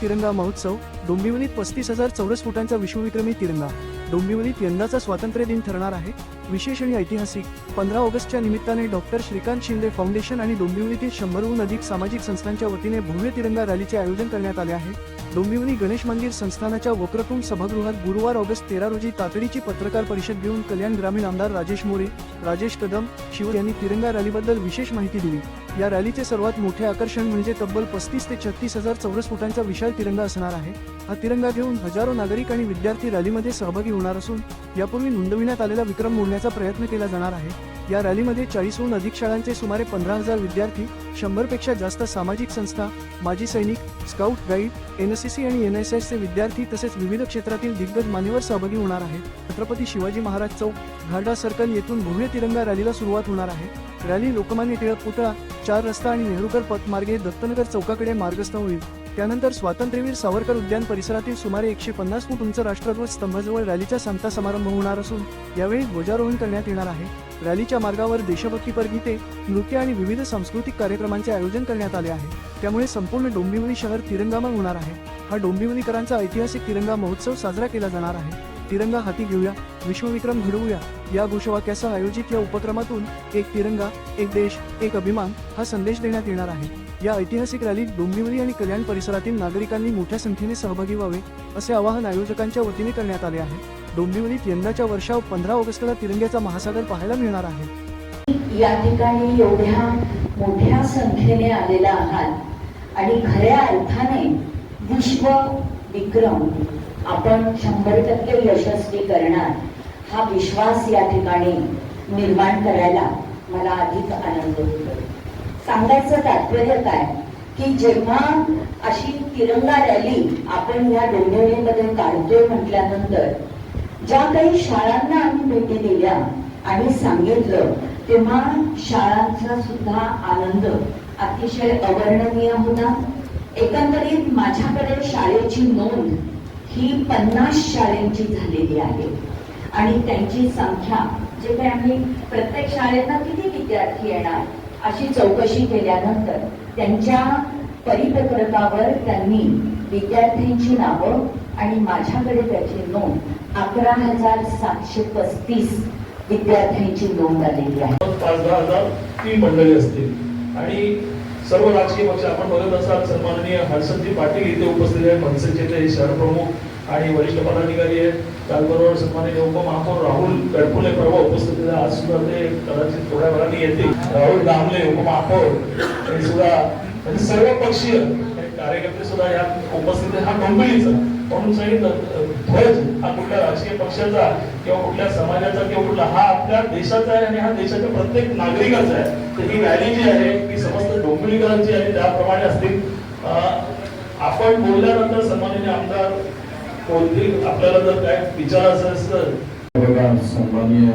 तिरंगा महोत्सव डोंबिवलीत 35,000 चौरस फुटांचा विश्वविक्रमी तिरंगा। डोंबिवलीत यंदाचा स्वातंत्र्य दिन ठरणार आहे विशेष आणि ऐतिहासिक। 15 ऑगस्टच्या निमित्ताने डॉक्टर श्रीकांत शिंदे फाउंडेशन आणि डोंबिवलीतील 100हून अधिक सामाजिक संस्थांच्या वतीने भव्य तिरंगा रॅलीचे आयोजन करण्यात आले आहे। डोंबिवली गणेश मंदिर संस्थानाच्या वक्रतुंग सभागृहात गुरुवार ऑगस्ट 13 रोजी तातडीची पत्रकार परिषद घेऊन कल्याण ग्रामीण आमदार राजेश मोरे, राजेश कदम, शिव यांनी तिरंगा रॅलीबद्दल विशेष माहिती दिली। या रॅलीचे सर्वात मोठे आकर्षण म्हणजे तब्बल 35 ते 36,000 चौरस फुटांचा विशाल तिरंगा असणार आहे। हा तिरंगा घेऊन हजारो नागरिक आणि विद्यार्थी रॅलीमध्ये सहभागी होणार असून यापूर्वी नोंदविण्यात आलेला विक्रम मोडण्याचा प्रयत्न केला जाणार आहे। या रॅलीमध्ये 40हून अधिक शाळांचे सुमारे 15,000 विद्यार्थी, 100पेक्षा जास्त सामाजिक संस्था, माजी सैनिक, स्काउट गाईड, एनसीसी आणि एनएसएसचे विद्यार्थी तसेच विविध क्षेत्रातील दिग्गज मान्यवर सहभागी होणार आहेत। छत्रपती शिवाजी महाराज चौक, घाटा सर्कल येथून भव्य तिरंगा रॅलीला सुरुवात होणार आहे। रॅली लोकमान्य टिळक पुतळा, 4 रस्ता आणि नेहरूकर पथ मार्गे दत्तनगर चौकाकडे मार्गस्थ होईल। त्यानंतर स्वातंत्र्यवीर सावरकर उद्यान परिसरातील सुमारे 150 फूट उंच राष्ट्रध्वज स्तंभाजवळ रॅलीचा सांगता समारंभ होणार असून यावेळी ध्वजारोहण करण्यात येणार आहे। रॅलीच्या मार्गावर देशभक्तीपर गीते, नृत्य आणि विविध सांस्कृतिक कार्यक्रमांचे आयोजन करण्यात आले आहे। त्यामुळे संपूर्ण डोंबिवली शहर तिरंगामय होणार आहे। हा डोंबिवलीकरांचा ऐतिहासिक तिरंगा महोत्सव साजरा केला जाणार आहे। तिरंगा हाती घेऊया, विश्वविक्रम घडवूया या घोषवाक्यासह आयोजित या उपक्रमातून एक तिरंगा, एक देश, एक अभिमान हा संदेश देण्यात येणार आहे। या ऐतिहासिक रॅलीत डोंबिवली आणि कल्याण परिसरातील नागरिकांनी मोठ्या संख्येने सहभागी व्हावे असे आवाहन आयोजकांच्या वतीने करण्यात आले आहे। डोंबिवलीत यंदाच्या वर्षाव 15 ऑगस्टला तिरंग्याचा महासागर पाहायला मिळणार आहे। या ठिकाणी एवढ्या मोठ्या संख्येने आलेला आहात आणि खऱ्या अर्थाने विश्व विक्रम आपण 100% यशस्वी करणार हा विश्वास या ठिकाणी निर्माण करायला मला अधिक आनंद होतो। सांगायचं तात्पर्य काय की जेव्हा अशी तिरंगा रॅली आपण या डोंबिवलीमध्ये काढतोय म्हटल्यानंतर ज्या काही शाळांना आम्ही भेटी दिल्या आणि सांगितलं तेव्हा शाळांचा सुद्धा आनंद अतिशय अवर्णनीय होता। एकंदरीत माझ्याकडे शाळेची नोंद ही 50 शाळांची झालेली आहे आणि त्यांची संख्या जे काही आम्ही प्रत्येक शाळेला किती विद्यार्थी येणार अशी चौकशी केल्यानंतर त्यांच्या परिपत्रकावर त्यांनी विद्यार्थ्यांची नावं आणि माझ्याकडे त्याची नोंद 11,735 विद्यार्थ्यांची नोंद आलेली आहे। 5,000 ती मंडळी असतील आणि सर्व राजकीय पक्ष आपण बघत असाल सन्माननीय हर्षदजी पाटील इथे उपस्थित आहेत, मनसेचे ते शहर प्रमुख आणि वरिष्ठ पदाधिकारी आहेत। त्याचबरोबर सन्माननीय उपमहापौर राहुल कडपुले परवा उपस्थित आहेत, आज सुद्धा ते कदाचित थोड्या वेळाने येतील। राहुल दामले उपमहापौर हे सुद्धा म्हणजे सर्व पक्षीय कार्यकर्ते सुद्धा या उपस्थित आहेत। हा डोंबिवलीचा म्हणून सांगितलं ध्वज हा कुठल्या राजकीय पक्षाचा किंवा कुठल्या समाजाचा किंवा कुठला हा आपल्या देशाचा आहे आणि हा देशाच्या प्रत्येक नागरिकाचा आहे। तर ही रॅली जी आहे ती समस्त डोंबिवलीकरांची आणि त्याप्रमाणे असतील। आपण बोलल्यानंतर सन्माननीय आमदार बोलतील, आपल्याला जर काय विचारायचं असेल बघा सन्माननीय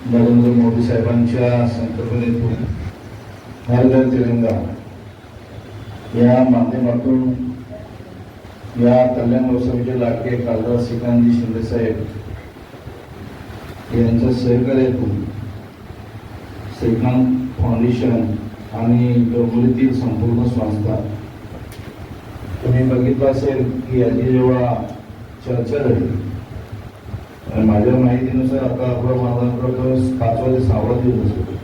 नरेंद्र मोदी साहेबांच्या संकल्पनेतून हर घर तिरंगा या माध्यमातून या कल्याण लोकसभेचे लाडके खासदार श्रीकांतजी शिंदे साहेब यांच्या सहकार्यातून श्रीकांत फाउंडेशन आणि डोंबिवलीतील संपूर्ण संस्था तुम्ही बघितलं असेल की याची जेव्हा चर्चा झाली माझ्या माहितीनुसार आता आपला माझा 5वा ते 6वा दिवस होतो,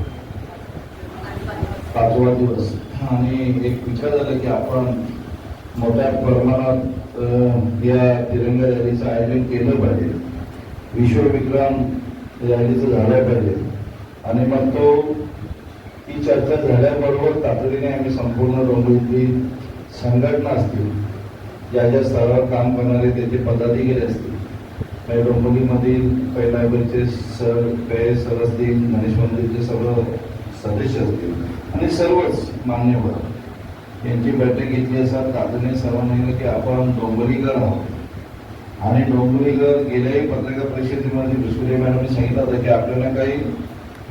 5वा दिवस आणि एक विचार झाला की आपण मोठ्या प्रमाणात या तिरंगा रॅलीचं आयोजन केलं पाहिजे, विश्वविक्रम रॅलीचं झालं पाहिजे आणि मग ती चर्चा झाल्याबरोबर तातडीने आम्ही संपूर्ण डोंबिवली संघटना असतील, ज्या ज्या स्तरावर काम करणारे त्याचे पदाधिकारी असतील, डोंबिवलीमधील पहिल्यावरचे सर काही सर असतील, गणेश मंदिरचे सर्व सदस्य असतील आणि सर्वच मान्यवर यांची बैठक घेतली असतात। तातडीने सर्वांनी की आपण डोंबिवलीकर आहोत आणि डोंबिवलीकर गेल्याही पत्रकार परिषदेमध्ये दुसरे मॅडमने सांगितलं होतं की आपल्याला काही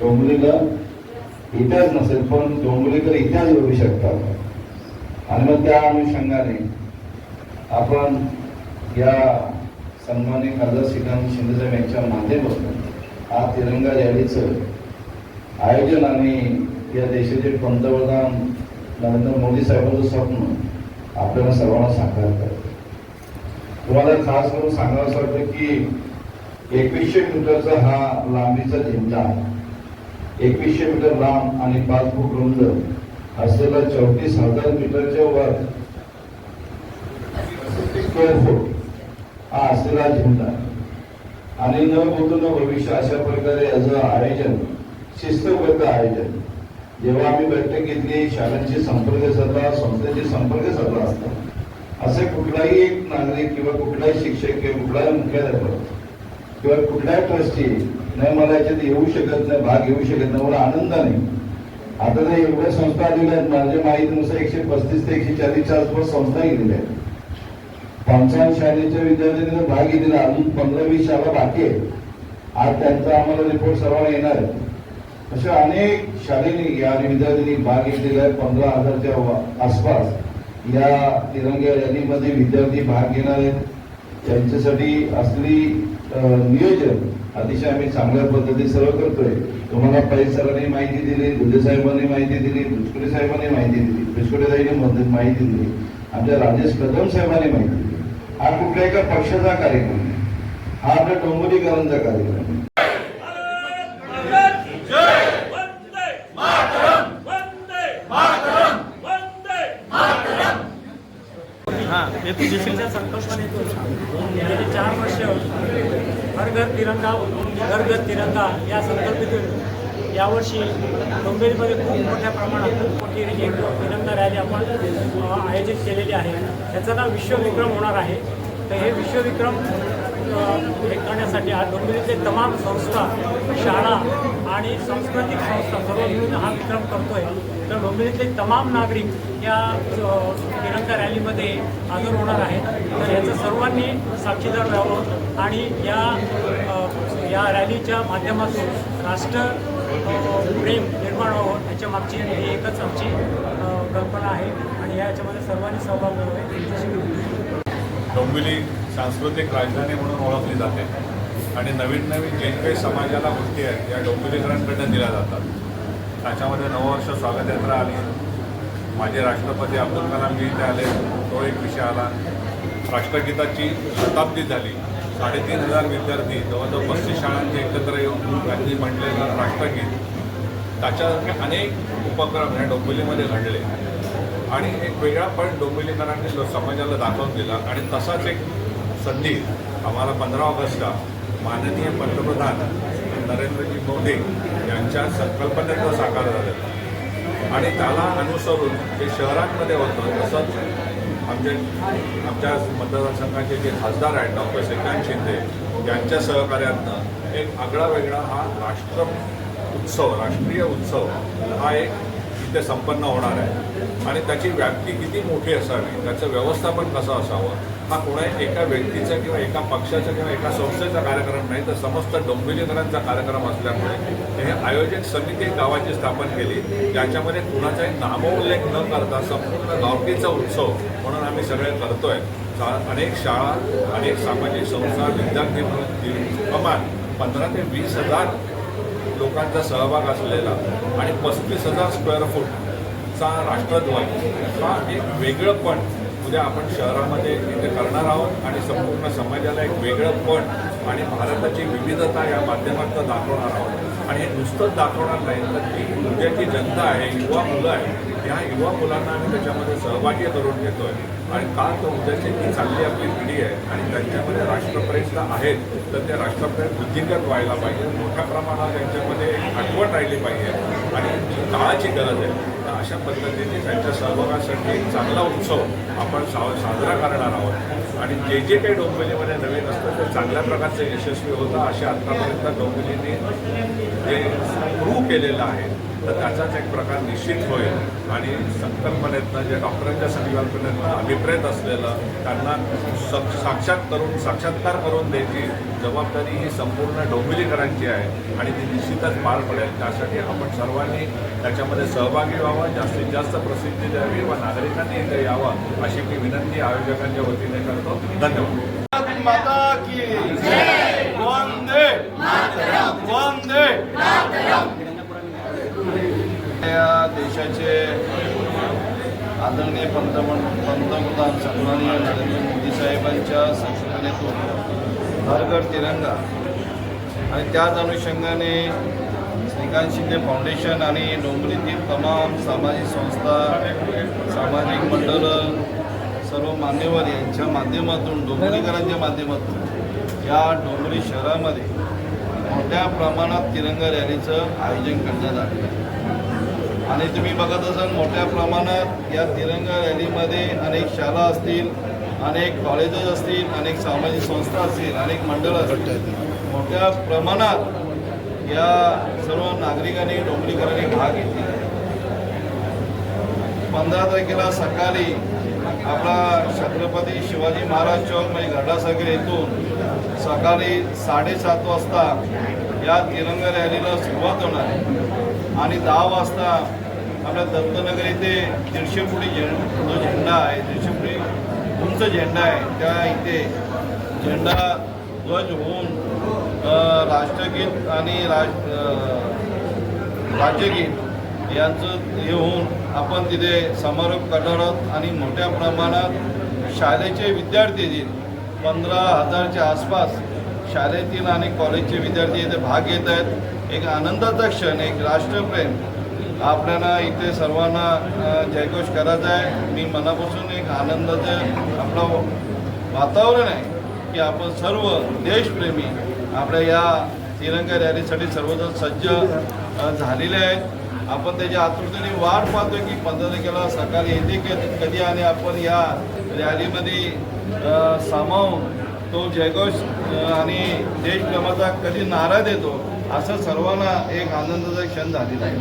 डोंबिवलीला इतिहास नसेल पण डोंबिवलीकर इतिहास घडवू शकतात आणि मग त्या अनुषंगाने आपण या सन्माननीय खासदार श्रीकांत शिंदे साहेब यांच्या माध्यमातून हा तिरंगा रॅलीचं आयोजन आणि या देशाचे पंतप्रधान नरेंद्र मोदी साहेबांचं स्वप्न आपल्याला सर्वांना साकार करते. तुम्हाला खास करून सांगावं असं वाटतं की 2100 मीटरचा हा लांबीचा झेंडा, 2100 मीटर लांब आणि 5 फूट रुंद असलेला 34,000 मीटरच्या वर स्क्वेअर फूट हा असलेला झेंडा आणि न बोलतो न भविष्य अशा प्रकारे याचं आयोजन, शिस्तबद्ध आयोजन. जेव्हा आम्ही बैठक घेतली, शाळांशी संपर्क साधला, संस्थेशी संपर्क साधला असता, असे कुठलाही एक नागरिक किंवा कुठलाही शिक्षक किंवा कुठलाही मुख्याध्यापक किंवा कुठल्याही ट्रस्टी नाही मला याच्यात येऊ शकत नाही, भाग घेऊ शकत नाही, मला आनंद नाही. आता तर एवढ्या संस्था आलेल्या आहेत, माझ्या माहितीनुसार 135 ते 140च्या आसपास संस्था गेलेल्या आहेत. 55 शाळेच्या विद्यार्थ्यांनी भाग घेतलेला, अजून 15-20 शाळा बाकी आहे. आज त्यांचा आम्हाला रिपोर्ट सर्वांना येणार आहे. अशा अनेक शाळेने आणि विद्यार्थ्यांनी भाग घेतलेला आहे. 15,000च्या आसपास या तिरंगा रॅलीमध्ये विद्यार्थी भाग घेणार आहेत. त्यांच्यासाठी असलेली नियोजन अतिशय आम्ही चांगल्या पद्धतीने सर्व करतोय. तुम्हाला पै सरांनी माहिती दिली, दुधे साहेबांनी माहिती दिली, दुष्कुडे साहेबांनी माहिती दिली, दुष्कुडेताईंनी माहिती दिली, आमच्या राजेश कदम साहेबांनी माहिती दिली. हा कुठल्या एका पक्षाचा कार्यक्रम नाही, हा आपल्या डोंबिवलीकरांचा कार्यक्रम आहे. देशाच्या संकल्पनेतून गेली 4 वर्ष हर घर तिरंगा घर घर तिरंगा या संकल्पनेतून यावर्षी डोंबिवलीमध्ये खूप मोठ्या प्रमाणात खूप मोठी एक तिरंगा रॅली आपण आयोजित केलेली आहे. त्याचं नाव विश्वविक्रम होणार आहे. तर हे विश्वविक्रम हे करण्यासाठी आज डोंबिवलीचे तमाम संस्था, शाळा आणि सांस्कृतिक संस्था सर्व मिळून हा विक्रम करतोय. तर डोंबिवलीतले तमाम नागरिक या तिरंगा रॅलीमध्ये हजर होणार आहेत. तर याचं सर्वांनी साक्षीदार राहावं आणि या रॅलीच्या माध्यमातून राष्ट्र प्रेम निर्माण व्हावं याच्या मागची ही एकच आमची कल्पना आहे आणि याच्यामध्ये सर्वांनी सहभाग घ्यावे. डोंबिवली सांस्कृतिक राजधानी म्हणून ओळखली जाते आणि नवीन नवीन जे काही समाजाला गोष्टी आहेत या डोंबिवलीकरांकडनं दिल्या जातात. त्याच्यामध्ये नववर्ष स्वागत यात्रा आली, माजी राष्ट्रपती अब्दुल कलामजी इथे आले, तो एक विषय आला. राष्ट्रगीताची शताब्दी झाली, 3,500 विद्यार्थी जवळजवळ 35 शाळांचे एकत्र येऊन त्यांनी म्हटलेलं राष्ट्रगीत. त्याच्यासारखे अनेक उपक्रम या डोंबिवलीमध्ये घडले आणि एक वेगळा पण डोंबिवलीकरांनी समाजाला दाखवून दिला. आणि तसाच एक संधी आम्हाला 15 ऑगस्टला माननीय पंतप्रधान नरेंद्रजी मोदी यांच्या संकल्पनेचं साकार झालं आणि त्याला अनुसरून जे शहरांमध्ये होतं तसंच आमच्या मतदारसंघाचे जे खासदार आहेत डॉक्टर श्रीकांत शिंदे यांच्या सहकार्यातनं एक आगळा वेगळा हा राष्ट्रीय उत्सव हा एक इथे संपन्न होणार आहे. आणि त्याची व्याप्ती किती मोठी असावी, त्याचं व्यवस्थापन कसं असावं, हा कोणाही एका व्यक्तीचा किंवा एका पक्षाचा किंवा एका संस्थेचा कार्यक्रम नाही, तर समस्त डोंबिवलीकरांचा कार्यक्रम असल्यामुळे हे आयोजक समिती गावाची स्थापन केली, ज्याच्यामध्ये कुणाचाही नामोल्लेख न करता संपूर्ण गावकीचा उत्सव म्हणून आम्ही सगळे करतोय. अनेक शाळा, अनेक सामाजिक संस्था, विद्यार्थी म्हणून कमान 15,000 ते 20,000 लोकांचा सहभाग असलेला आणि 35,000 स्क्वेअर फूटचा राष्ट्रध्वज हा एक वेगळं पण उद्या आपण शहरामध्ये इथे करणार आहोत आणि संपूर्ण समाजाला एक वेगळं पण आणि भारताची विविधता या माध्यमातून दाखवणार आहोत. आणि हे नुसतंच दाखवणार नाही तर ती उद्याची जनता आहे, युवा मुलं आहे, ह्या युवा मुलांना आम्ही त्याच्यामध्ये सहभागी करून घेतोय. आणि का तर उद्याची जी चालली आपली पिढी आहे आणि त्यांच्यामध्ये राष्ट्रप्रेम आहेत तर ते राष्ट्रप्रेम बुद्धिगत व्हायला पाहिजे, मोठ्या प्रमाणात त्यांच्यामध्ये आठवण राहिली पाहिजे आणि काळाची गरज आहे. तर अशा पद्धतीने त्यांच्या सहभागासाठी एक चांगला उत्सव आपण साजरा करणार आहोत. आणि जे जे काही डोंबिवलीमध्ये नवीन असतं ते चांगल्या प्रकारचे यशस्वी होतं असे आत्तापर्यंत डोंबिवलीने जे प्रूव्ह केलेलं आहे तर त्याचाच एक प्रकार निश्चित होईल. आणि संकल्पनेतनं जे डॉक्टरांच्या संकल्पनेतनं अभिप्रेत असलेलं त्यांना साक्षात्कार करून द्यायची जबाबदारी ही संपूर्ण डोंबिवलीकरांची आहे आणि ती निश्चितच पार पडेल. त्यासाठी आपण सर्वांनी त्याच्यामध्ये सहभागी व्हावं, जास्तीत जास्त प्रसिद्धी द्यावी व नागरिकांनी इथे यावं अशी मी विनंती आयोजकांच्या वतीने करतो. धन्यवाद. माता की वंदे वंदे. या देशाचे आदरणीय पंतप्रधान सन्माननीय नरेंद्र मोदी साहेबांच्या संकल्पनेतून हर घर तिरंगा आणि त्याच अनुषंगाने श्रीकांत शिंदे फाउंडेशन आणि डोंबिवलीतील तमाम सामाजिक संस्था सामाजिक मंडळं सर्व मान्यवर यांच्या माध्यमातून डोंबिवलीकरांच्या माध्यमातून या डोंबिवली शहरामध्ये मोठ्या प्रमाणात तिरंगा रॅलीचं आयोजन करण्यात आलं आहे. आणि तुम्ही बघत असाल मोठ्या प्रमाणात या तिरंगा रॅलीमध्ये अनेक शाळा असतील, अनेक कॉलेजेस असतील, अनेक सामाजिक संस्था असतील, अनेक मंडळं असतील. मोठ्या प्रमाणात या सर्व नागरिकांनी डोंबिवलीकरांनी भाग घेतला. 15 तारखेला सकाळी आपला छत्रपती शिवाजी महाराज चौक म्हणजे गरडासागर येथून सकाळी 7:30 वाजता या तिरंगा रॅलीला सुरुवात होणार आहे आणि 10 वाजता आपल्या दत्तनगर येथे 150 फुटी जो झेंडा आहे, 150 फुटी उंच झेंडा आहे, त्या इथे झेंडा ध्वज होऊन राष्ट्रगीत आणि राज्यगीत यांचं हे होऊन आपण तिथे समारोप करणार आहोत. आणि मोठ्या प्रमाणात शाळेचे विद्यार्थी येतील, 15,000च्या आसपास शाळेतील आणि कॉलेजचे विद्यार्थी इथे भाग घेत आहेत. एक आनंदाचा क्षण, एक राष्ट्रप्रेम आपल्याला इथे सर्वांना जयघोष करायचा आहे. मी मनापासून एक आनंदाचं आपलं वातावरण आहे की आपण सर्व देशप्रेमी आपल्या या तिरंगा रॅलीसाठी सर्वजण सज्ज झालेले आहेत. आपण त्याच्या आतुरतेने वाट पाहतो की 15 तारखेला सकाळी येते कधी आणि आपण या रॅलीमध्ये सामावून तो जयघोष आणि देशप्रेमाचा कधी नारा देतो, असं सर्वांना एक आनंदाचा क्षण झालेला आहे.